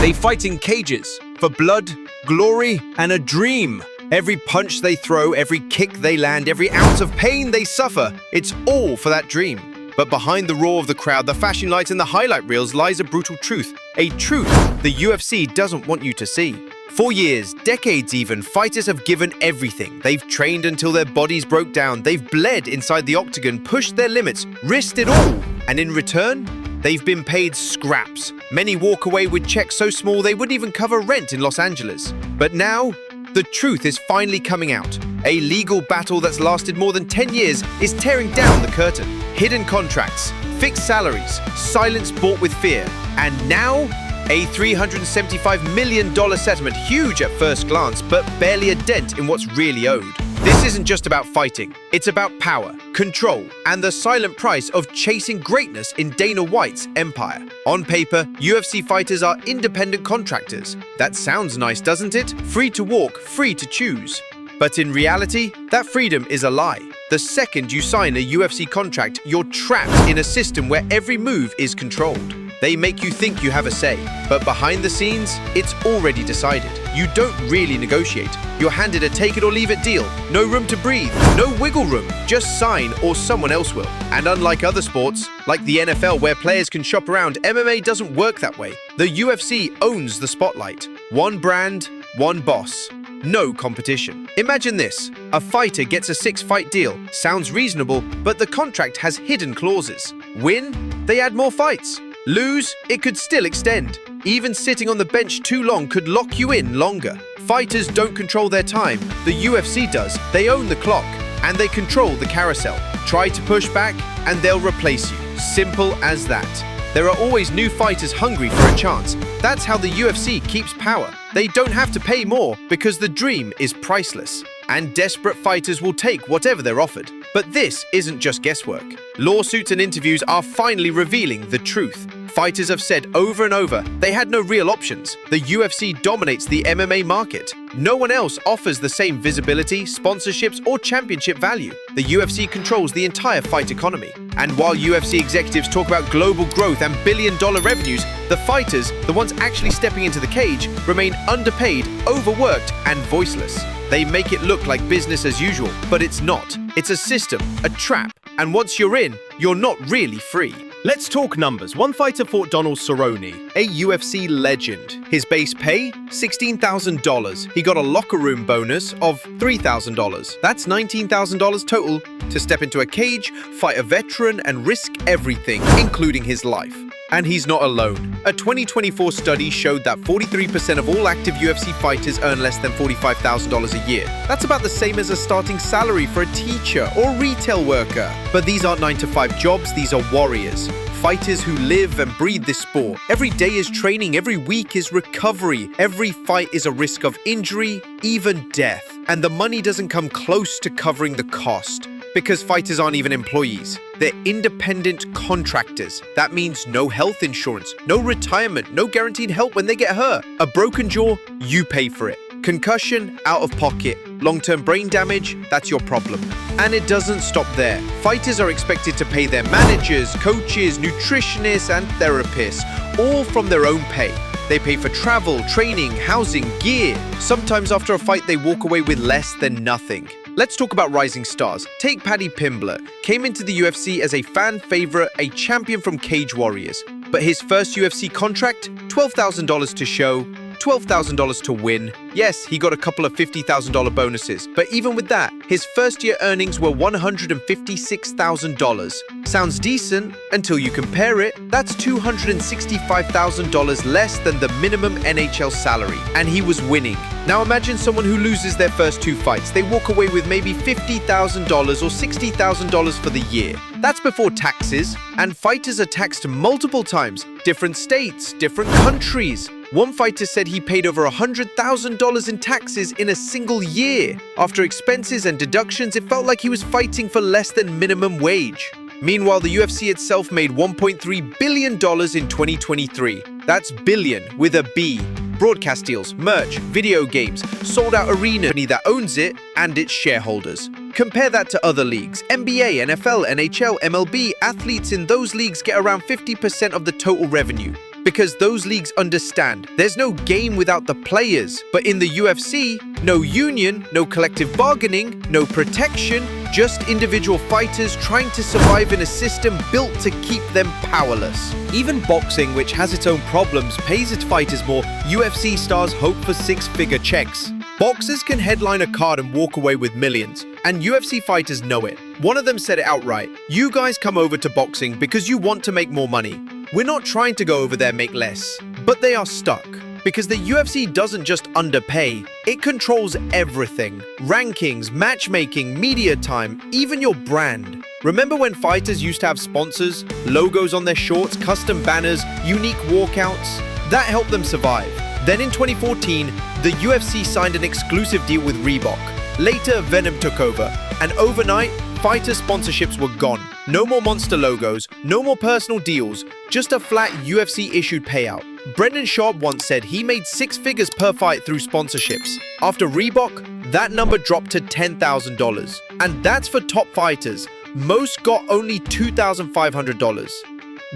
They fight in cages for blood, glory, and a dream. Every punch they throw, every kick they land, every ounce of pain they suffer, it's all for that dream. But behind the roar of the crowd, the flashing lights and the highlight reels lies a brutal truth. A truth the UFC doesn't want you to see. For years, decades even, fighters have given everything. They've trained until their bodies broke down. They've bled inside the octagon, pushed their limits, risked it all. And in return, they've been paid scraps. Many walk away with checks so small they wouldn't even cover rent in Los Angeles. But now, the truth is finally coming out. A legal battle that's lasted more than 10 years is tearing down the curtain. Hidden contracts, fixed salaries, silence bought with fear. And now, a $375 million settlement, huge at first glance, but barely a dent in what's really owed. This isn't just about fighting. It's about power, control, and the silent price of chasing greatness in Dana White's empire. On paper, UFC fighters are independent contractors. That sounds nice, doesn't it? Free to walk, free to choose. But in reality, that freedom is a lie. The second you sign a UFC contract, you're trapped in a system where every move is controlled. They make you think you have a say, but behind the scenes, it's already decided. You don't really negotiate. You're handed a take-it-or-leave-it deal. No room to breathe, no wiggle room. Just sign or someone else will. And unlike other sports, like the NFL where players can shop around, MMA doesn't work that way. The UFC owns the spotlight. One brand, one boss. No competition. Imagine this. A fighter gets a 6-fight deal. Sounds reasonable, but the contract has hidden clauses. Win, they add more fights. Lose, it could still extend. Even sitting on the bench too long could lock you in longer. Fighters don't control their time. The UFC does. They own the clock, and they control the carousel. Try to push back, and they'll replace you. Simple as that. There are always new fighters hungry for a chance. That's how the UFC keeps power. They don't have to pay more because the dream is priceless. And desperate fighters will take whatever they're offered. But this isn't just guesswork. Lawsuits and interviews are finally revealing the truth. Fighters have said over and over they had no real options. The UFC dominates the MMA market. No one else offers the same visibility, sponsorships, or championship value. The UFC controls the entire fight economy. And while UFC executives talk about global growth and billion-dollar revenues, the fighters, the ones actually stepping into the cage, remain underpaid, overworked, and voiceless. They make it look like business as usual, but it's not. It's a system, a trap, and once you're in, you're not really free. Let's talk numbers. One fighter fought Donald Cerrone, a UFC legend. His base pay? $16,000. He got a locker room bonus of $3,000. That's $19,000 total to step into a cage, fight a veteran, and risk everything, including his life. And he's not alone. A 2024 study showed that 43% of all active UFC fighters earn less than $45,000 a year. That's about the same as a starting salary for a teacher or retail worker. But these aren't 9-to-5 jobs, these are warriors. Fighters who live and breathe this sport. Every day is training, every week is recovery. Every fight is a risk of injury, even death. And the money doesn't come close to covering the cost. Because fighters aren't even employees. They're independent contractors. That means no health insurance, no retirement, no guaranteed help when they get hurt. A broken jaw, you pay for it. Concussion, out of pocket. Long-term brain damage, that's your problem. And it doesn't stop there. Fighters are expected to pay their managers, coaches, nutritionists, and therapists, all from their own pay. They pay for travel, training, housing, gear. Sometimes after a fight, they walk away with less than nothing. Let's talk about rising stars. Take Paddy Pimblett. Came into the UFC as a fan favorite, a champion from Cage Warriors. But his first UFC contract? $12,000 to show, $12,000 to win. Yes, he got a couple of $50,000 bonuses, but even with that, his first year earnings were $156,000. Sounds decent until you compare it. That's $265,000 less than the minimum NHL salary, and he was winning. Now imagine someone who loses their first 2 fights. They walk away with maybe $50,000 or $60,000 for the year. That's before taxes, and fighters are taxed multiple times. Different states, different countries. One fighter said he paid over $100,000 in taxes in a single year. After expenses and deductions, it felt like he was fighting for less than minimum wage. Meanwhile, the UFC itself made $1.3 billion in 2023. That's billion with a B. Broadcast deals, merch, video games, sold-out arena that owns it, and its shareholders. Compare that to other leagues. NBA, NFL, NHL, MLB, athletes in those leagues get around 50% of the total revenue. Because those leagues understand there's no game without the players. But in the UFC, no union, no collective bargaining, no protection, just individual fighters trying to survive in a system built to keep them powerless. Even boxing, which has its own problems, pays its fighters more. UFC stars hope for six-figure checks. Boxers can headline a card and walk away with millions, and UFC fighters know it. One of them said it outright. You guys come over to boxing because you want to make more money. We're not trying to go over there make less. But they are stuck. Because the UFC doesn't just underpay, it controls everything. Rankings, matchmaking, media time, even your brand. Remember when fighters used to have sponsors, logos on their shorts, custom banners, unique walkouts? That helped them survive. Then in 2014, the UFC signed an exclusive deal with Reebok. Later, Venom took over, and overnight, fighter sponsorships were gone. No more monster logos, no more personal deals, just a flat UFC-issued payout. Brendan Sharp once said he made six figures per fight through sponsorships. After Reebok, that number dropped to $10,000. And that's for top fighters. Most got only $2,500.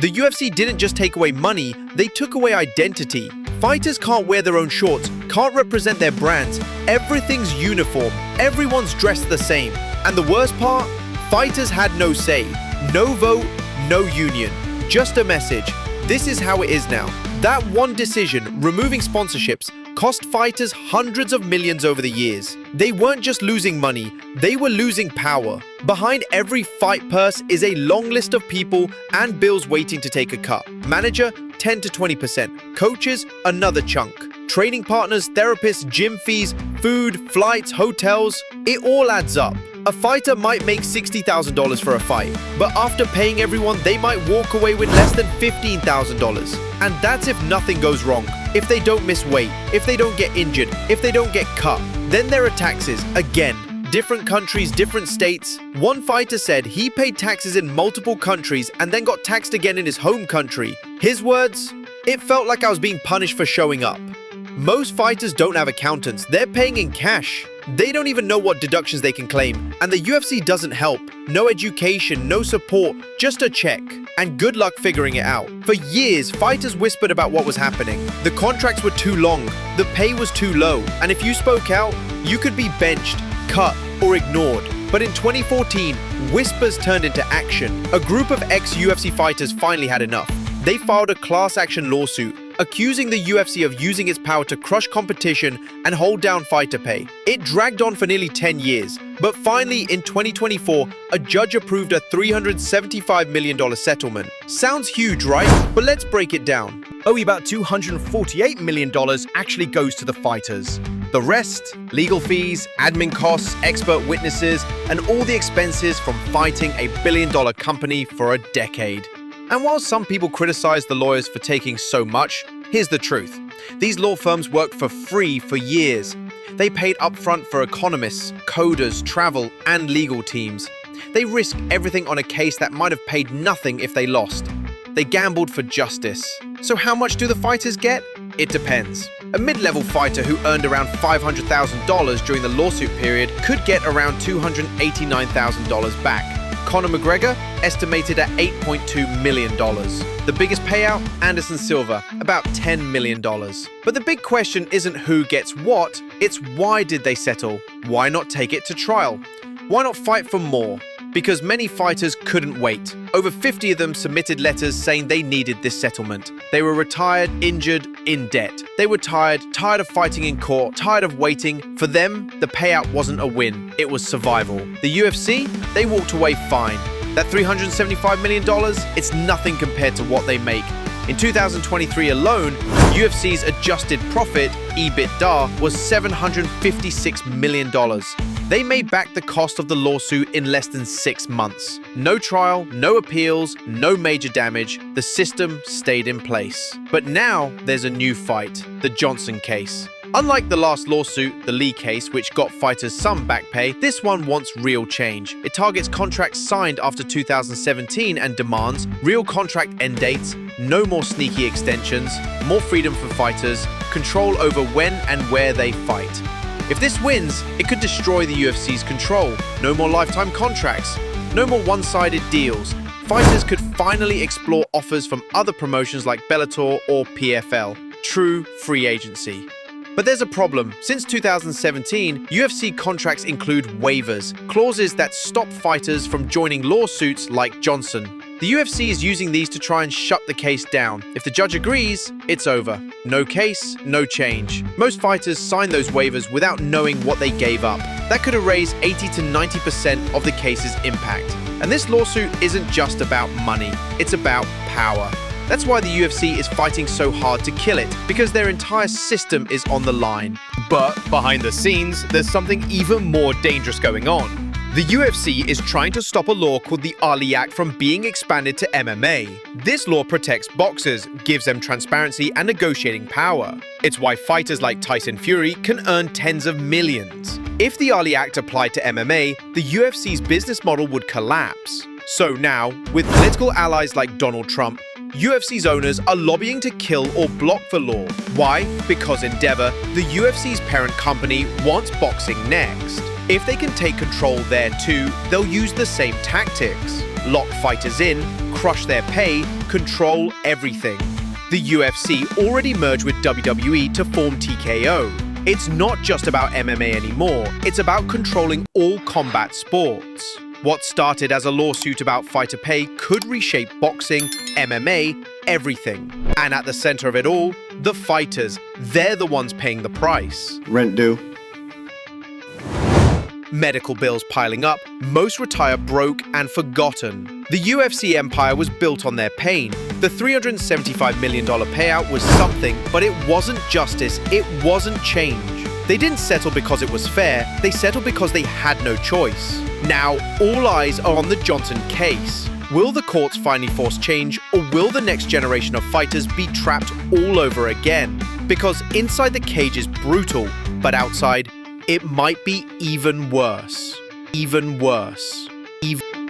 The UFC didn't just take away money, they took away identity. Fighters can't wear their own shorts, can't represent their brands. Everything's uniform, everyone's dressed the same. And the worst part? Fighters had no say. No vote, no union. Just a message. This is how it is now. That one decision, removing sponsorships, cost fighters hundreds of millions over the years. They weren't just losing money, they were losing power. Behind every fight purse is a long list of people and bills waiting to take a cut. Manager, 10 to 20%. Coaches, another chunk. Training partners, therapists, gym fees, food, flights, hotels, it all adds up. A fighter might make $60,000 for a fight, but after paying everyone, they might walk away with less than $15,000. And that's if nothing goes wrong. If they don't miss weight, if they don't get injured, if they don't get cut. Then there are taxes, again. Different countries, different states. One fighter said he paid taxes in multiple countries and then got taxed again in his home country. His words, "It felt like I was being punished for showing up." Most fighters don't have accountants, they're paying in cash. They don't even know what deductions they can claim, and the UFC doesn't help. No education, no support, just a check. And good luck figuring it out. For years, fighters whispered about what was happening. The contracts were too long, the pay was too low, and if you spoke out, you could be benched, cut, or ignored. But in 2014, whispers turned into action. A group of ex-UFC fighters finally had enough. They filed a class action lawsuit, accusing the UFC of using its power to crush competition and hold down fighter pay. It dragged on for nearly 10 years, but finally in 2024, a judge approved a $375 million settlement. Sounds huge, right? But let's break it down. Only about $248 million actually goes to the fighters. The rest, legal fees, admin costs, expert witnesses, and all the expenses from fighting a billion-dollar company for a decade. And while some people criticize the lawyers for taking so much, here's the truth. These law firms worked for free for years. They paid upfront for economists, coders, travel, and legal teams. They risked everything on a case that might have paid nothing if they lost. They gambled for justice. So how much do the fighters get? It depends. A mid-level fighter who earned around $500,000 during the lawsuit period could get around $289,000 back. Conor McGregor, estimated at $8.2 million. The biggest payout, Anderson Silva, about $10 million. But the big question isn't who gets what, it's why did they settle? Why not take it to trial? Why not fight for more? Because many fighters couldn't wait. Over 50 of them submitted letters saying they needed this settlement. They were retired, injured, in debt. They were tired of fighting in court, tired of waiting. For them, the payout wasn't a win, it was survival. The UFC, they walked away fine. That $375 million, it's nothing compared to what they make. In 2023 alone, UFC's adjusted profit, EBITDA, was $756 million. They made back the cost of the lawsuit in less than 6 months. No trial, no appeals, no major damage. The system stayed in place. But now there's a new fight, the Johnson case. Unlike the last lawsuit, the Lee case, which got fighters some back pay, this one wants real change. It targets contracts signed after 2017 and demands real contract end dates, no more sneaky extensions, more freedom for fighters, control over when and where they fight. If this wins, it could destroy the UFC's control. No more lifetime contracts, no more one-sided deals. Fighters could finally explore offers from other promotions like Bellator or PFL. True free agency. But there's a problem. Since 2017, UFC contracts include waivers, clauses that stop fighters from joining lawsuits like Johnson. The UFC is using these to try and shut the case down. If the judge agrees, it's over. No case, no change. Most fighters sign those waivers without knowing what they gave up. That could erase 80 to 90% of the case's impact. And this lawsuit isn't just about money, it's about power. That's why the UFC is fighting so hard to kill it, because their entire system is on the line. But behind the scenes, there's something even more dangerous going on. The UFC is trying to stop a law called the Ali Act from being expanded to MMA. This law protects boxers, gives them transparency and negotiating power. It's why fighters like Tyson Fury can earn tens of millions. If the Ali Act applied to MMA, the UFC's business model would collapse. So now, with political allies like Donald Trump, UFC's owners are lobbying to kill or block the law. Why? Because Endeavor, the UFC's parent company, wants boxing next. If they can take control there too, they'll use the same tactics. Lock fighters in, crush their pay, control everything. The UFC already merged with WWE to form TKO. It's not just about MMA anymore, it's about controlling all combat sports. What started as a lawsuit about fighter pay could reshape boxing, MMA, everything. And at the center of it all, the fighters. They're the ones paying the price. Rent due. Medical bills piling up, most retire broke and forgotten. The UFC empire was built on their pain. The $375 million payout was something, but it wasn't justice, it wasn't change. They didn't settle because it was fair, they settled because they had no choice. Now, all eyes are on the Johnson case. Will the courts finally force change, or will the next generation of fighters be trapped all over again? Because inside the cage is brutal, but outside, it might be even worse. Even worse. Even